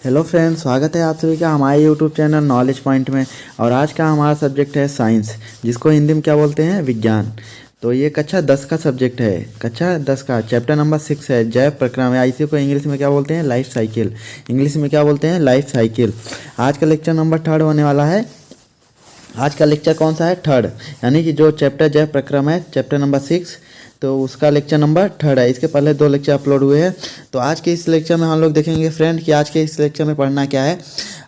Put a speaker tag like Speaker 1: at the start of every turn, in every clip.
Speaker 1: Hello friends, स्वागत है आप सभी का हमारे यूट्यूब चैनल नॉलेज पॉइंट में। और आज का हमारा सब्जेक्ट है साइंस, जिसको हिंदी में क्या बोलते हैं, विज्ञान। तो ये कक्षा 10 का सब्जेक्ट है। कक्षा 10 का चैप्टर नंबर 6 है, जैव प्रक्रिया। इसी को इंग्लिश में क्या बोलते हैं, लाइफ साइकिल। इंग्लिश में क्या बोलते हैं, लाइफ साइकिल। आज का लेक्चर नंबर 3 होने वाला है। आज का लेक्चर कौन सा है, 3, यानी कि जो चैप्टर जैव प्रक्रम है, चैप्टर नंबर 6, तो उसका लेक्चर नंबर 3 है। इसके पहले 2 लेक्चर अपलोड हुए हैं। तो आज के इस लेक्चर में हम लोग देखेंगे फ्रेंड कि आज के इस लेक्चर में पढ़ना क्या है।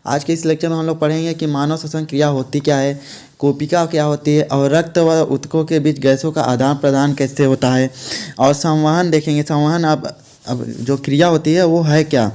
Speaker 1: आज के इस लेक्चर में हम लोग पढ़ेंगे कि मानव श्वसन क्रिया होती क्या है, कोशिका क्या होती है, और रक्त व ऊतकों के बीच गैसों का आदान प्रदान कैसे होता है, और संवहन देखेंगे। संवहन अब जो क्रिया होती है वो है क्या।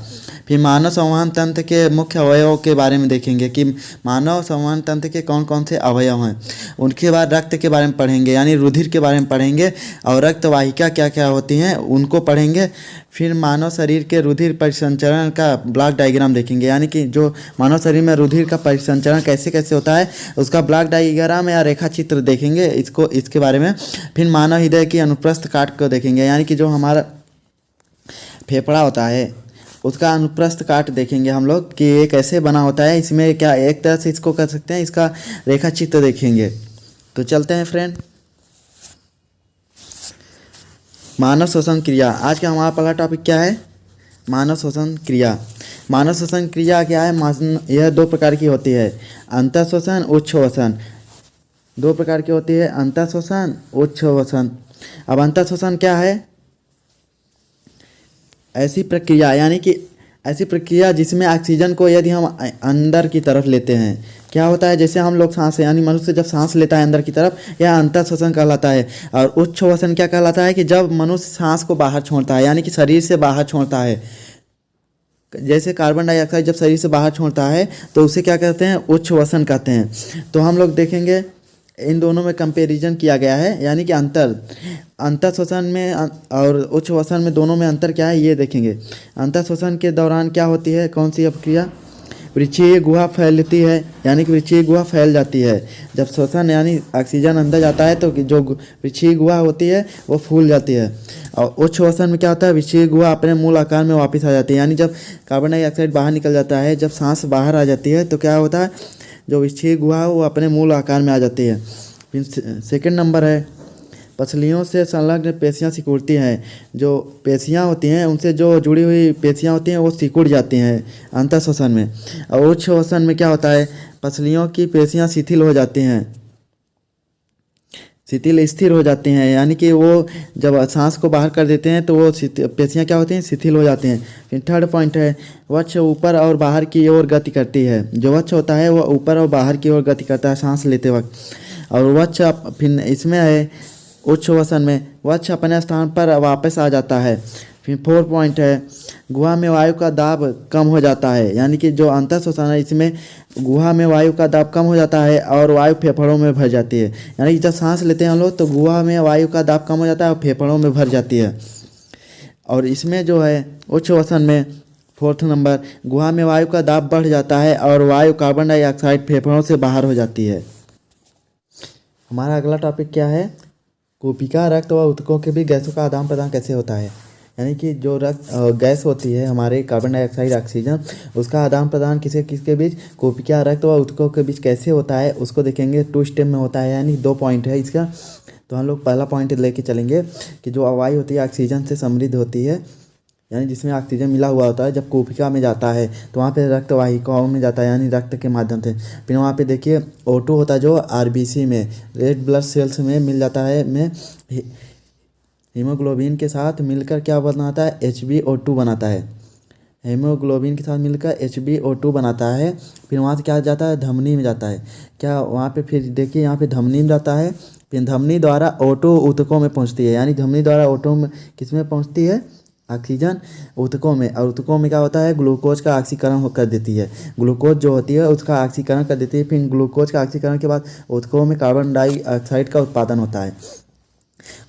Speaker 1: फिर मानव संवहन तंत्र के मुख्य अवयवों के बारे में देखेंगे कि मानव संवहन तंत्र के कौन कौन से अवयव हैं। उनके बाद रक्त के बारे में पढ़ेंगे, यानी रुधिर के बारे में पढ़ेंगे, और रक्त वाहिका क्या क्या होती हैं उनको पढ़ेंगे। फिर मानव शरीर के रुधिर परिसंचरण का ब्लॉक डायग्राम देखेंगे, यानी कि जो मानव शरीर में रुधिर का परिसंचरण कैसे कैसे होता है उसका ब्लॉक डायग्राम या रेखा चित्र देखेंगे, इसके बारे में। फिर मानव हृदय की अनुप्रस्थ काट को देखेंगे, यानी कि जो हमारा फेफड़ा होता है उसका अनुप्रस्थ काट देखेंगे हम लोग कि ये कैसे बना होता है। इसमें क्या एक तरह से इसको कर सकते हैं, इसका रेखा चित्र देखेंगे। तो चलते हैं फ्रेंड, मानव श्वसन क्रिया। आज का हमारा पहला टॉपिक क्या है, मानव श्वसन क्रिया। मानव श्वसन क्रिया क्या है, यह 2 प्रकार की होती है, अंतः श्वसन, उच्च श्वसन। 2 प्रकार की होती है, अंतः श्वसन, उच्च श्वसन। अब अंतः श्वसन क्या है, ऐसी प्रक्रिया, यानी कि ऐसी प्रक्रिया जिसमें ऑक्सीजन को यदि हम अंदर की तरफ लेते हैं, क्या होता है, जैसे हम लोग सांस, यानी मनुष्य जब सांस लेता है अंदर की तरफ, यह अंतः श्वसन कहलाता है। और उच्च श्वसन क्या कहलाता है कि जब मनुष्य सांस को बाहर छोड़ता है, यानी कि शरीर से बाहर छोड़ता है। जैसे कार्बन डाइऑक्साइड जब शरीर से बाहर छोड़ता है तो उसे क्या कहते हैं, उच्च श्वसन कहते हैं। तो हम लोग देखेंगे इन दोनों में कंपैरिजन किया गया है, यानी कि अंतः श्वसन में और उच्च श्वसन में दोनों में अंतर क्या है ये देखेंगे। अंतः श्वसन के दौरान क्या होती है, कौन सी प्रक्रिया, वृक्षीय गुहा फैलती है, यानी कि वृक्षीय गुहा फैल जाती है। जब श्वसन यानी ऑक्सीजन अंदर जाता है तो जो वृक्षीय गुहा होती है वो फूल जाती है। और उच्च श्वसन में क्या होता है, वृक्षीय गुहा अपने मूल आकार में वापस आ जाती है, यानी जब कार्बन डाइऑक्साइड बाहर निकल जाता है, जब सांस बाहर आ जाती है तो क्या होता है, जो वृक्षीय गुहा है वो अपने मूल आकार में आ जाती है। फिर सेकंड नंबर है, पसलियों से संलग्न पेशियाँ सिकुड़ती हैं। जो पेशियाँ होती हैं उनसे जो जुड़ी हुई पेशियाँ होती हैं वो सिकुड़ जाती हैं अंतः श्वसन में। और उच्च श्वसन में क्या होता है, पसलियों की पेशियाँ शिथिल हो जाती हैं, शिथिल स्थिर हो जाती हैं, यानी कि वो जब सांस को बाहर कर देते हैं तो वो पेशियाँ क्या होती हैं, शिथिल हो जाती हैं। फिर थर्ड पॉइंट है, वक्ष ऊपर और बाहर की ओर गति करती है। जो वक्ष होता है वो ऊपर और बाहर की ओर गति करता है सांस लेते वक्त। और वक्ष फिर इसमें है उच्च श्वसन में वक्ष अपने स्थान पर वापस आ जाता है। फिर 4 पॉइंट है, गुहा में वायु का दाब कम हो जाता है, यानी कि जो अंतः श्वसन है इसमें गुहा में वायु का दाब कम हो जाता है और वायु फेफड़ों में भर जाती है। यानी कि जब सांस लेते हैं हम लोग तो गुहा में वायु का दाब कम हो जाता है और फेफड़ों में भर जाती है। और इसमें जो है उच्च श्वसन में 4th नंबर, गुहा में वायु का दाब बढ़ जाता है और वायु कार्बन डाइऑक्साइड फेफड़ों से बाहर हो जाती है। हमारा अगला टॉपिक क्या है, कोशिका रक्त व ऊतकों के बीच गैसों का आदान प्रदान कैसे होता है। यानी कि जो गैस होती है हमारे कार्बन डाइऑक्साइड ऑक्सीजन, उसका आदान प्रदान किसके बीच, कोशिका रक्त व ऊतकों के बीच कैसे होता है उसको देखेंगे। 2 स्टेप में होता है, यानी 2 पॉइंट है इसका। तो हम लोग पहला पॉइंट लेके चलेंगे कि जो वायु होती है ऑक्सीजन से समृद्ध होती है, यानी जिसमें ऑक्सीजन मिला हुआ होता है, जब कोशिका में जाता है तो वहाँ पे रक्त वाहिकाओं में जाता है, यानी रक्त के माध्यम से। फिर वहाँ पे देखिए O2 होता है जो आरबीसी में, रेड ब्लड सेल्स में मिल जाता है, में हीमोग्लोबिन के साथ मिलकर क्या बनाता है, HbO2 बनाता है। हीमोग्लोबिन के साथ मिलकर HbO2 बनाता है। फिर वहाँ से क्या जाता है, धमनी में जाता है। क्या वहाँ पे फिर देखिए यहाँ पे धमनी में जाता है, फिर धमनी द्वारा O2 ऊतकों में पहुँचती है, यानी धमनी द्वारा O2 में किस में पहुँचती है, ऑक्सीजन ऊतकों में। और ऊतकों में क्या होता है, ग्लूकोज का ऑक्सीकरण कर देती है, ग्लूकोज जो होती है उसका ऑक्सीकरण कर देती है। फिर ग्लूकोज का ऑक्सीकरण के बाद ऊतकों में कार्बन डाइऑक्साइड का उत्पादन होता है।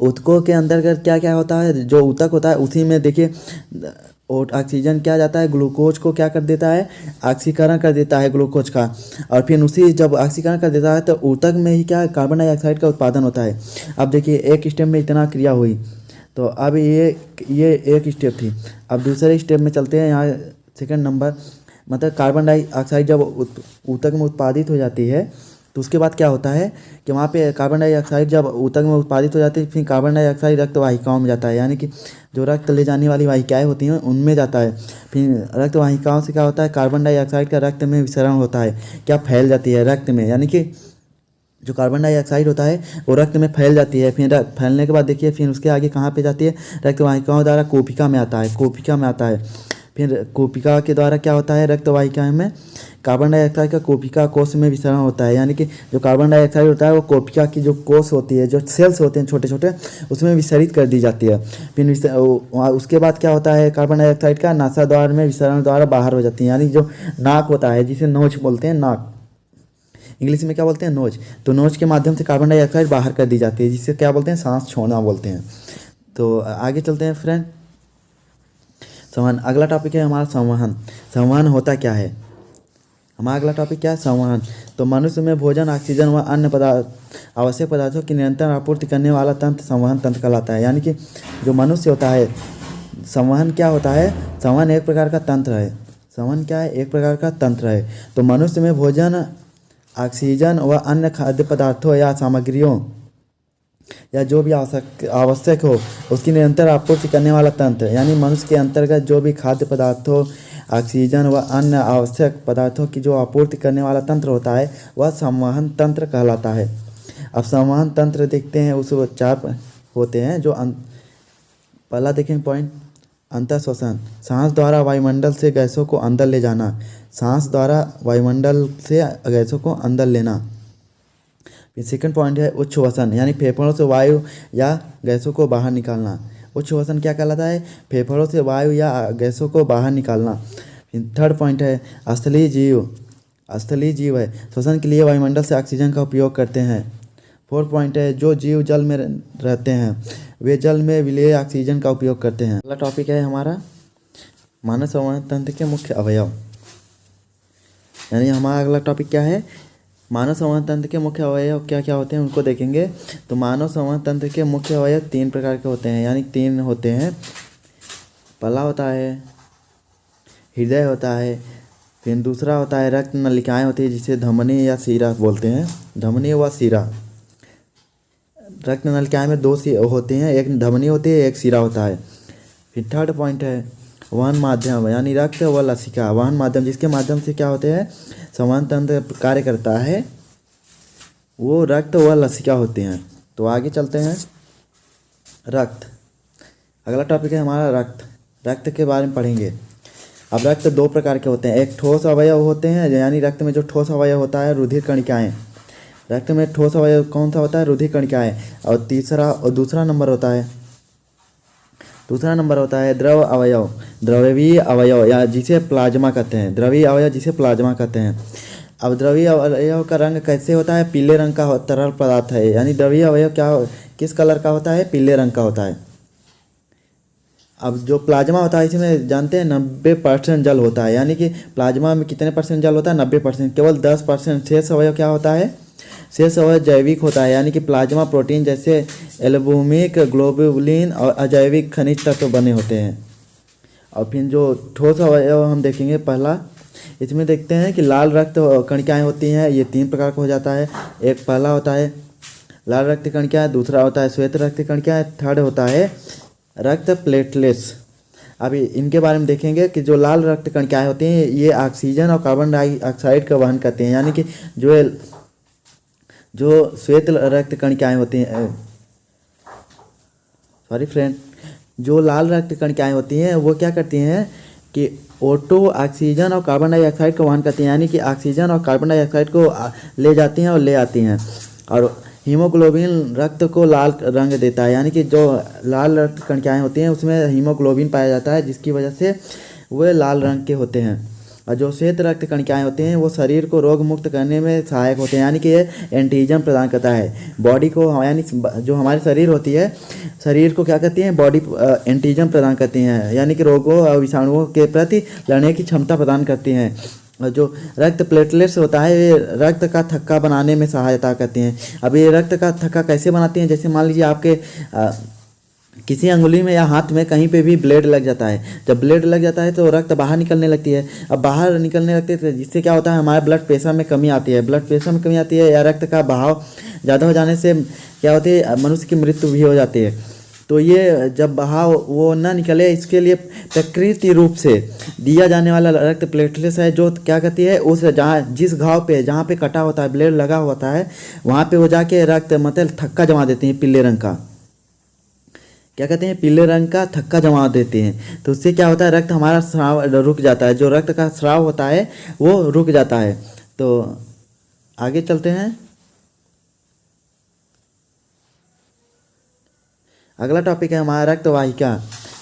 Speaker 1: ऊतकों के अंतर्गत क्या क्या होता है, जो ऊतक होता है उसी में देखिए ऑक्सीजन क्या जाता है, ग्लूकोज को क्या कर देता है, ऑक्सीकरण कर देता है ग्लूकोज का। और फिर उसी जब ऑक्सीकरण कर देता है तो ऊतक में ही क्या कार्बन डाइऑक्साइड का उत्पादन होता है। अब देखिए एक स्टेप में इतना क्रिया हुई, तो अब ये एक स्टेप थी। अब दूसरे स्टेप में चलते हैं, यहाँ सेकंड नंबर मतलब कार्बन डाइऑक्साइड जब ऊतक में उत्पादित हो जाती है तो उसके बाद क्या होता है कि वहाँ पे कार्बन डाइऑक्साइड जब ऊतक में उत्पादित हो जाती है फिर कार्बन डाइऑक्साइड रक्त वाहिकाओं में जाता है, यानी कि जो रक्त ले जाने वाली वाहिकाएँ होती हैं उनमें जाता है। फिर रक्त वाहिकाओं से क्या होता है, कार्बन डाइऑक्साइड का रक्त में विसरण होता है, क्या फैल जाती है रक्त में, यानी कि जो कार्बन डाइऑक्साइड होता है वो रक्त में फैल जाती है। फिर फैलने के बाद देखिए फिर उसके आगे कहाँ पे जाती है, रक्त वाहिकाओं द्वारा कोशिका में आता है, कोशिका में आता है। फिर कोशिका के द्वारा क्या होता है, रक्त वाहिका में कार्बन डाइऑक्साइड का कोशिका कोश में विसरण होता है, यानी कि जो कार्बन डाइऑक्साइड होता है वो कोशिका की जो कोश होती है, जो सेल्स होते हैं छोटे छोटे, उसमें विसरित कर दी जाती है। फिर उसके बाद क्या होता है, कार्बन डाइऑक्साइड का नासाद्वार में विसरण द्वारा बाहर हो जाती है, यानी जो नाक होता है जिसे नोच बोलते हैं, नाक इंग्लिश में क्या बोलते हैं, नोज। तो नोज के माध्यम से कार्बन डाइऑक्साइड बाहर कर दी जाती है, जिससे क्या बोलते हैं, सांस छोड़ना बोलते हैं। तो आगे चलते हैं फ्रेंड, संवहन। अगला टॉपिक है हमारा संवहन। संवहन होता क्या है, हमारा अगला टॉपिक क्या है, संवहन। तो मनुष्य में भोजन, ऑक्सीजन व अन्य आवश्यक पदार्थों की निरंतर आपूर्ति करने वाला तंत्र संवहन तंत्र कहलाता है। यानी कि जो मनुष्य होता है, संवहन क्या होता है, संवहन एक प्रकार का तंत्र है। संवहन क्या है, एक प्रकार का तंत्र है। तो मनुष्य में भोजन, ऑक्सीजन व अन्य खाद्य पदार्थों या सामग्रियों या जो भी आवश्यक हो उसकी निरंतर आपूर्ति करने वाला तंत्र, यानी मनुष्य के अंतर्गत जो भी खाद्य पदार्थों, ऑक्सीजन व अन्य आवश्यक पदार्थों की जो आपूर्ति करने वाला तंत्र होता है वह संवहन तंत्र कहलाता है। अब संवहन तंत्र देखते हैं, उस 4 होते हैं। जो पहला देखें पॉइंट, अंतःश्वसन, सांस द्वारा वायुमंडल से गैसों को अंदर ले जाना, सांस द्वारा वायुमंडल से गैसों को अंदर लेना। फिर सेकंड पॉइंट है उच्छ्वसन, यानी फेफड़ों से वायु या गैसों को बाहर निकालना। उच्छ्वसन क्या कहलाता है, फेफड़ों से वायु या गैसों को बाहर निकालना। फिर थर्ड पॉइंट है स्थलीय जीव, स्थलीय जीव है, श्वसन के लिए वायुमंडल से ऑक्सीजन का उपयोग करते हैं। फोर्थ पॉइंट है जो जीव जल में रहते हैं वे जल में विलेय ऑक्सीजन का उपयोग करते हैं। अगला टॉपिक है हमारा मानव संवहन तंत्र के मुख्य अवयव, यानी हमारा अगला टॉपिक क्या है, मानव संवहन तंत्र के मुख्य अवयव क्या क्या होते हैं उनको देखेंगे। तो मानव संवहन तंत्र के मुख्य अवयव 3 प्रकार के होते हैं, यानी 3 होते हैं। पहला होता है हृदय होता है, फिर दूसरा होता है रक्त नलिकाएं होती है जिसे धमनी या शिरा बोलते हैं, धमनी व शिरा। रक्त नलिकाएं में 2 होती हैं, एक धमनी होती है, एक शिरा होता है। फिर थर्ड पॉइंट है वहन माध्यम, यानी रक्त व लसिका, वहन माध्यम जिसके माध्यम से क्या होते हैं संवहन तंत्र कार्य करता है, वो रक्त व लसिका होते हैं। तो आगे चलते हैं, रक्त। अगला टॉपिक है हमारा रक्त। रक्त के बारे में पढ़ेंगे। अब रक्त 2 प्रकार के होते हैं, एक ठोस अवयव होते हैं, यानी रक्त में जो ठोस अवयव होता है रुधिर कणिकाएँ। रक्त में ठोस अवयव कौन सा होता है, रुधिर कणिकाएँ। और दूसरा नंबर होता है द्रव अवयव, द्रवीय अवयव या जिसे प्लाज्मा कहते हैं, द्रवीय अवयव जिसे प्लाज्मा कहते हैं। अब द्रवीय अवयव का रंग कैसे होता है, पीले रंग का तरल पदार्थ है, यानी द्रवीय अवयव किस कलर का होता है, पीले रंग का होता है। अब जो प्लाज्मा होता है इसमें जानते हैं 90% जल होता है, यानी कि प्लाज्मा में कितने % जल होता है, 90%। केवल 10% शेष अवयव क्या होता है, शेष अवयव जैविक होता है, यानी कि प्लाज्मा प्रोटीन जैसे एल्बुमिक, ग्लोबुलिन और अजैविक खनिज तत्व बने होते हैं। और फिर जो ठोस अवयव हम देखेंगे, पहला इसमें देखते हैं कि लाल रक्त कणिकाएँ होती हैं, ये 3 प्रकार का हो जाता है। एक पहला होता है लाल रक्त कणिकाएँ, दूसरा होता है श्वेत रक्त कणिकाएँ, थर्ड होता है रक्त प्लेटलेट्स। अभी इनके बारे में देखेंगे कि जो लाल रक्त कणिकाएँ होती हैं ये ऑक्सीजन और कार्बन डाइऑक्साइड का वहन करते हैं, यानी कि जो श्वेत रक्त कणिकाएँ होती हैं, सॉरी फ्रेंड, जो लाल रक्त कणिकाएँ होती हैं वो क्या करती हैं कि O2 ऑक्सीजन और कार्बन डाइऑक्साइड का वहन करती हैं, यानी कि ऑक्सीजन और कार्बन डाइऑक्साइड को ले जाती हैं और ले आती हैं। और हीमोग्लोबिन रक्त को लाल रंग देता है, यानी कि जो लाल रक्त कणिकाएँ होती हैं उसमें हीमोग्लोबिन पाया जाता है, जिसकी वजह से वे लाल रंग के होते हैं। और जो श्वेत रक्त कणिकाएँ होती हैं वो शरीर को रोग मुक्त करने में सहायक होते हैं, यानी कि ये एंटीजन प्रदान करता है बॉडी को, यानी जो हमारी शरीर होती है, शरीर को क्या करती हैं, बॉडी एंटीजन प्रदान करती हैं, यानी कि रोगों और विषाणुओं के प्रति लड़ने की क्षमता प्रदान करती हैं। और जो रक्त प्लेटलेट्स होता है ये रक्त का थक्का बनाने में सहायता करती हैं। अब ये रक्त का थक्का कैसे बनाती हैं, जैसे मान लीजिए आपके किसी अंगुली में या हाथ में कहीं पे भी ब्लेड लग जाता है। जब ब्लेड लग जाता है तो रक्त बाहर निकलने लगती है। अब बाहर निकलने लगती है तो जिससे क्या होता है, हमारे ब्लड प्रेशर में कमी आती है। ब्लड प्रेशर में कमी आती है या रक्त का बहाव ज़्यादा हो जाने से क्या होती है, मनुष्य की मृत्यु भी हो जाती है। तो ये जब बहाव वो ना निकले, इसके लिए प्राकृतिक रूप से दिया जाने वाला रक्त प्लेटलेट्स है, जो क्या कहती है, उस जहाँ जिस घाव पे जहाँ पे कटा होता है, ब्लेड लगा होता है, वहाँ पे वो जाके रक्त मतलब थक्का जमा देती हैं, पीले रंग का, क्या कहते हैं, पीले रंग का थक्का जमा देते हैं। तो उससे क्या होता है, रक्त हमारा स्राव रुक जाता है, जो रक्त का स्राव होता है वो रुक जाता है। तो आगे चलते हैं। अगला टॉपिक है हमारा रक्तवाहिका।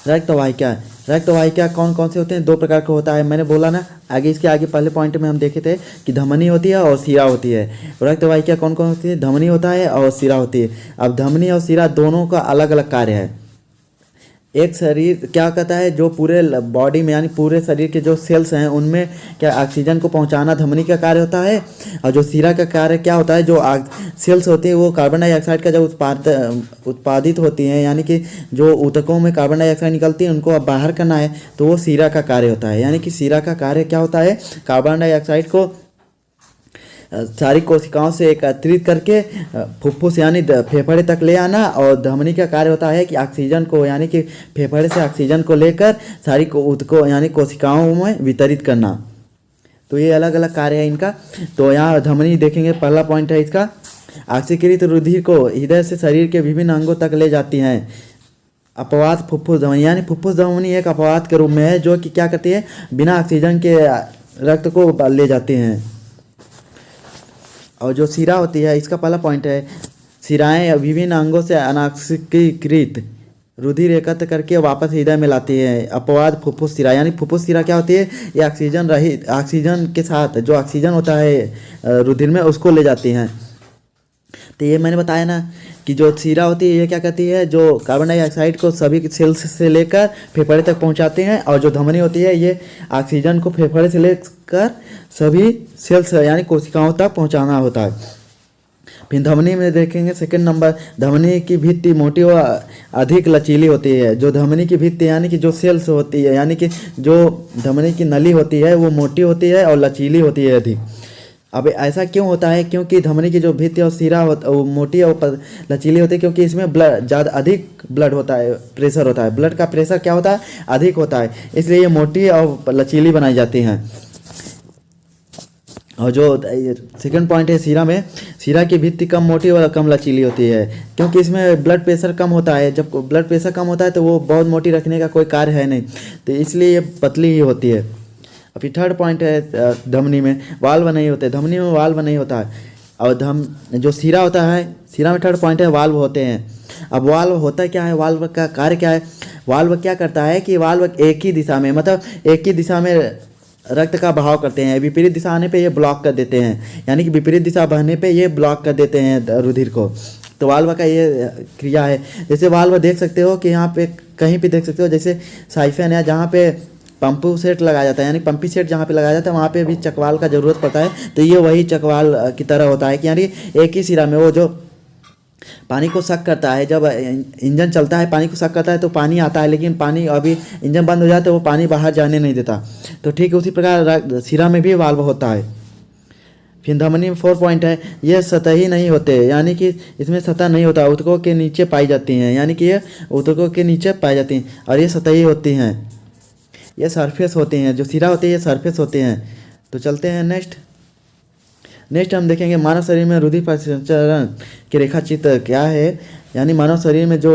Speaker 1: रक्तवाहिका रक्तवाहिका कौन कौन से होते हैं, दो प्रकार का होता है, मैंने बोला ना आगे। इसके आगे पहले पॉइंट में हम देखे थे कि धमनी होती है और शिरा होती है। रक्तवाहिका कौन कौन होती है, धमनी होता है और शिरा होती है। अब धमनी और शिरा दोनों का अलग अलग कार्य है। एक शरीर क्या कहता है, जो पूरे बॉडी में यानी पूरे शरीर के जो सेल्स हैं उनमें क्या ऑक्सीजन को पहुंचाना धमनी का कार्य होता है। और जो शिरा का कार्य क्या होता है, जो सेल्स होते हैं वो कार्बन डाइऑक्साइड का जब उत्पादित होती हैं, यानी कि जो ऊतकों में कार्बन डाइऑक्साइड निकलती है उनको अब बाहर करना है, तो वो शिरा का कार्य होता है। यानी कि शिरा का कार्य क्या होता है, कार्बन डाइऑक्साइड को सारी कोशिकाओं से एकत्रित करके फुफ्फुस यानी फेफड़े तक ले आना। और धमनी का कार्य होता है कि ऑक्सीजन को यानी कि फेफड़े से ऑक्सीजन को लेकर सारी ऊतकों यानी कोशिकाओं में वितरित करना। तो ये अलग अलग कार्य है इनका। तो यहाँ धमनी देखेंगे, पहला पॉइंट है इसका, ऑक्सीकृत रुधिर को हृदय से शरीर के विभिन्न अंगों तक ले जाती हैं। अपवाद फुफ्फुस धमनी, यानी फुफ्फुस धमनी एक अपवाद के रूप में है, जो कि क्या करती है, बिना ऑक्सीजन के रक्त को ले जाते हैं। और जो शिरा होती है, इसका पहला पॉइंट है, शिराएं विभिन्न अंगों से अनाक्सीकृत रुधिर एकत्र करके वापस हृदय में लाती है। अपवाद फुफ्फुस शिरा, यानी फुफ्फुस शिरा क्या होती है, ये ऑक्सीजन रहित, ऑक्सीजन के साथ जो ऑक्सीजन होता है रुधिर में उसको ले जाती हैं। तो ये मैंने बताया ना कि जो शिरा होती है ये क्या कहती है, जो कार्बन डाइऑक्साइड को सभी सेल्स से लेकर फेफड़े तक पहुंचाते हैं। और जो धमनी होती है ये ऑक्सीजन को फेफड़े से लेकर सभी सेल्स यानी कोशिकाओं तक पहुंचाना होता है। फिर धमनी में देखेंगे सेकंड नंबर, धमनी की भित्ति मोटी व अधिक लचीली होती है। जो धमनी की भित्ति यानी कि जो सेल्स होती है, यानी कि जो धमनी की नली होती है वो मोटी होती है और लचीली होती है अधिक। अब ऐसा क्यों होता है, क्योंकि धमनी की जो भित्ति और शिरा होता वो मोटी और लचीली होती है, क्योंकि इसमें ब्लड ज़्यादा अधिक ब्लड होता है, प्रेशर होता है, ब्लड का प्रेशर क्या होता है, अधिक होता है, इसलिए ये मोटी और लचीली बनाई जाती हैं। और जो सेकंड पॉइंट है शिरा में, शिरा की भित्ति कम मोटी और कम लचीली होती है, क्योंकि इसमें ब्लड प्रेशर कम होता है। जब ब्लड प्रेशर कम होता है तो वो बहुत मोटी रखने का कोई कार्य है नहीं, तो इसलिए ये पतली ही होती है। और फिर थर्ड पॉइंट है धमनी में वाल्व नहीं होते, धमनी में वाल्व नहीं होता है। और जो शिरा होता है, शिरा में थर्ड पॉइंट है वाल्व होते हैं। अब वाल्व होता क्या है, वाल्व का कार्य क्या है, वाल्व क्या करता है कि वाल्व एक ही दिशा में मतलब एक ही दिशा में रक्त का बहाव करते हैं। विपरीत दिशा आने पे ये ब्लॉक कर देते हैं, यानी कि विपरीत दिशा बहने पे ये ब्लॉक कर देते हैं रुधिर को। तो वाल्व का ये क्रिया है। जैसे वाल्व देख सकते हो कि यहाँ पे कहीं भी देख सकते हो, जैसे साइफन है जहाँ पे पंपू सेट लगाया जाता है, यानी पंपी सेट जहाँ पे लगाया जाता है वहाँ पे भी चकवाल का ज़रूरत पड़ता है। तो ये वही चकवाल की तरह होता है कि यानी एक ही सिरा में वो जो पानी को सक करता है, जब इंजन चलता है पानी को सक करता है तो पानी आता है, लेकिन पानी अभी इंजन बंद हो जाए तो वो पानी बाहर जाने नहीं देता। तो ठीक उसी प्रकार शिरा में भी वाल्व होता है। फिर धमनी में 4 पॉइंट है, ये सतही नहीं होते, यानी कि इसमें सतह नहीं होता, ऊतकों के नीचे पाई जाती हैं, यानी कि ये ऊतकों के नीचे पाई जाती हैं। और ये सतही होती हैं, ये सरफेस होते हैं। जो शिरा होते हैं ये सरफेस होते हैं। तो चलते हैं नेक्स्ट हम देखेंगे मानव शरीर में रुधिर परिसंचरण के रेखा चित्र क्या है, यानी मानव शरीर में जो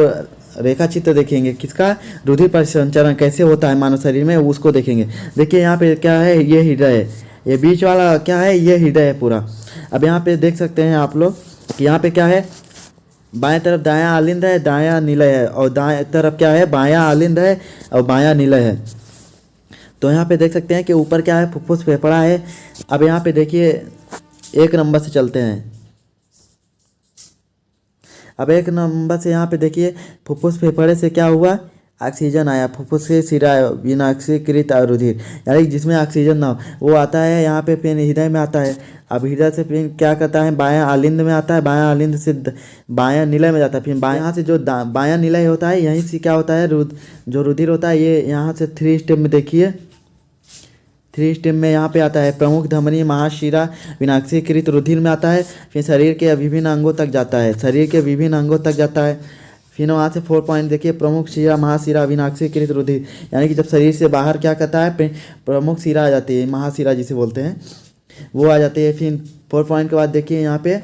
Speaker 1: रेखा चित्र देखेंगे किसका, रुधिर परिसंचरण कैसे होता है मानव शरीर में, उसको देखेंगे। देखिए यहाँ पे क्या है, ये हृदय है, ये बीच वाला क्या है, ये हृदय है पूरा। अब यहाँ पे देख सकते हैं आप लोग कि यहाँ पे क्या है, बाएं तरफ दायां आलिंद है, दायां निलय है, और दाएं तरफ क्या है, बायां आलिंद है और बायां निलय है। तो यहाँ पे देख सकते हैं कि ऊपर क्या है, फुफ्फुस फेफड़ा है। अब यहाँ पे देखिए 1 नंबर से चलते हैं। अब 1 नंबर से यहाँ पे देखिए फुफ्फुस फेफड़े से क्या हुआ, ऑक्सीजन आया, फुफ्फुस से सिरा विनाक्सीकृत रुधिर, यानी कि जिसमें ऑक्सीजन ना हो वो आता है यहाँ पे, फिर हृदय में आता है। अब हृदय से फिर क्या करता है, बायां आलिंद में आता है, बायां आलिंद से बायां निलय में जाता है, फिर बायां से जो बायां निलय होता है यहीं से क्या होता है, जो रुधिर होता है ये यहाँ से 3 स्टेप में देखिए, 3 स्टेप में यहाँ पे आता है प्रमुख धमनी महाशिरा विनाक्सीकृत रुधिर में आता है, फिर शरीर के विभिन्न अंगों तक जाता है, शरीर के विभिन्न अंगों तक जाता है। फिर वहाँ से 4 पॉइंट देखिए, प्रमुख शिरा महाशिरा विनाक्सीकृत रुधिर, यानी कि जब शरीर से बाहर क्या करता है, प्रमुख शिरा आ जाती है, महाशिरा जिसे बोलते हैं वो आ जाती है। फिर 4 पॉइंट के बाद देखिए यहाँ पे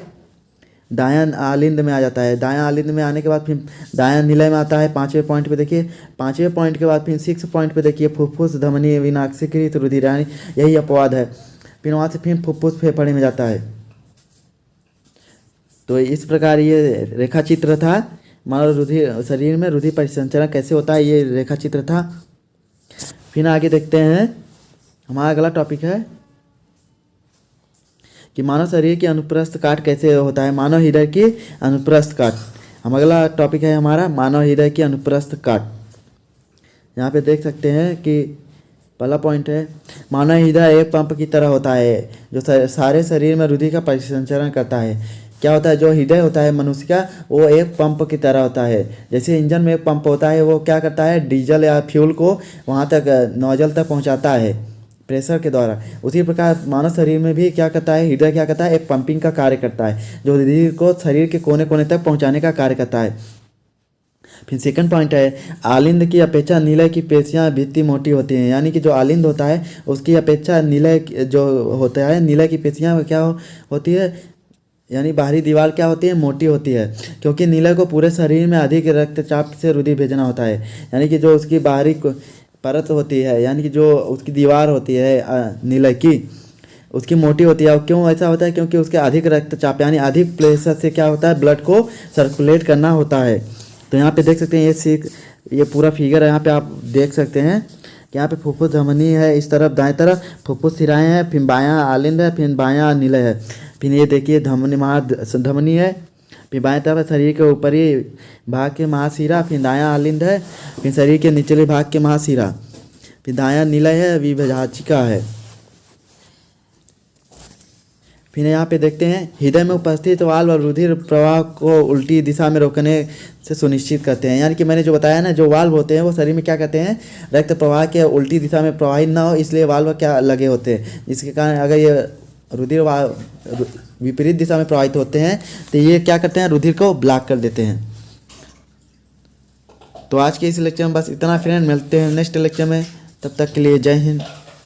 Speaker 1: दायां आलिंद में आ जाता है, दायां आलिंद में आने के बाद फिर दायां निलय में आता है 5वें पॉइंट पे देखिए, 5वें पॉइंट के बाद फिर 6 पॉइंट पे देखिए फुफ्फुस धमनी विनाक्सीकृत रुधिर, यानी यही अपवाद है। फिर वहाँ से फिर फुफ्फुस फेफड़े में जाता है। तो इस प्रकार ये रेखा चित्र था, मानव रुधिर शरीर में रुधिर परिसंचरण कैसे होता है, ये रेखा चित्र था। फिर आगे देखते हैं, हमारा अगला टॉपिक है कि मानव शरीर की अनुप्रस्थ काट कैसे होता है, मानव हृदय की अनुप्रस्थ काट। हम अगला टॉपिक है हमारा मानव हृदय की अनुप्रस्थ काट। यहाँ पे देख सकते हैं कि पहला पॉइंट है, मानव हृदय एक पंप की तरह होता है जो सारे शरीर में रुधिर का परिसंचरण करता है। क्या होता है, जो हृदय होता है मनुष्य का वो एक पंप की तरह होता है। जैसे इंजन में एक पंप होता है, वो क्या करता है, डीजल या फ्यूल को वहाँ तक नोजल तक पहुँचाता है प्रेशर के द्वारा। उसी प्रकार मानव शरीर में भी क्या करता है, हृदय क्या करता है, एक पंपिंग का कार्य करता है जो रुधिर को शरीर के कोने कोने तक पहुँचाने का कार्य करता है। फिर सेकंड पॉइंट है, आलिंद की अपेक्षा निलय की पेशियाँ भित्ति मोटी होती हैं, यानी कि जो आलिंद होता है उसकी अपेक्षा निलय जो होता है, निलय की पेशियाँ क्या होती है, यानी बाहरी दीवार क्या होती है, मोटी होती है, क्योंकि निलय को पूरे शरीर में अधिक रक्तचाप से रुधिर भेजना होता है। यानी कि जो उसकी बाहरी परत होती है, यानी कि जो उसकी दीवार होती है निलय की, उसकी मोटी होती है। और क्यों ऐसा होता है, क्योंकि उसके अधिक रक्तचाप यानी अधिक प्रेशर से क्या होता है, ब्लड को सर्कुलेट करना होता है। तो यहाँ पे देख सकते हैं ये पूरा फिगर है, यहाँ पे आप देख सकते हैं कि यहाँ पे फुफ्फुस धमनी है, इस तरफ दाएं तरफ फुफ्फुस सिराएँ हैं, फिर बायां आलिंद है, फिर बायां निलय है। फिर ये देखिए धमनी महाधमनी है, फिर बाएं तरफ शरीर के ऊपरी भाग के महाशिरा, फिर दायां आलिंद है, फिर शरीर के निचले भाग के महाशिरा, फिर दायां निलय है, विभाजिका है। फिर यहाँ पे देखते हैं हृदय में उपस्थित वाल्व और रुधिर प्रवाह को उल्टी दिशा में रोकने से सुनिश्चित करते हैं। यानी कि मैंने जो बताया ना, जो वाल्व होते हैं वो शरीर में क्या करते हैं, रक्त प्रवाह के उल्टी दिशा में प्रवाहित ना हो, इसलिए वाल्व क्या लगे होते हैं, जिसके कारण अगर ये रुधिर विपरीत दिशा में प्रवाहित होते हैं तो ये क्या करते हैं, रुधिर को ब्लॉक कर देते हैं। तो आज के इस लेक्चर में बस इतना फ्रेंड, मिलते हैं नेक्स्ट लेक्चर में, तब तक के लिए जय हिंद।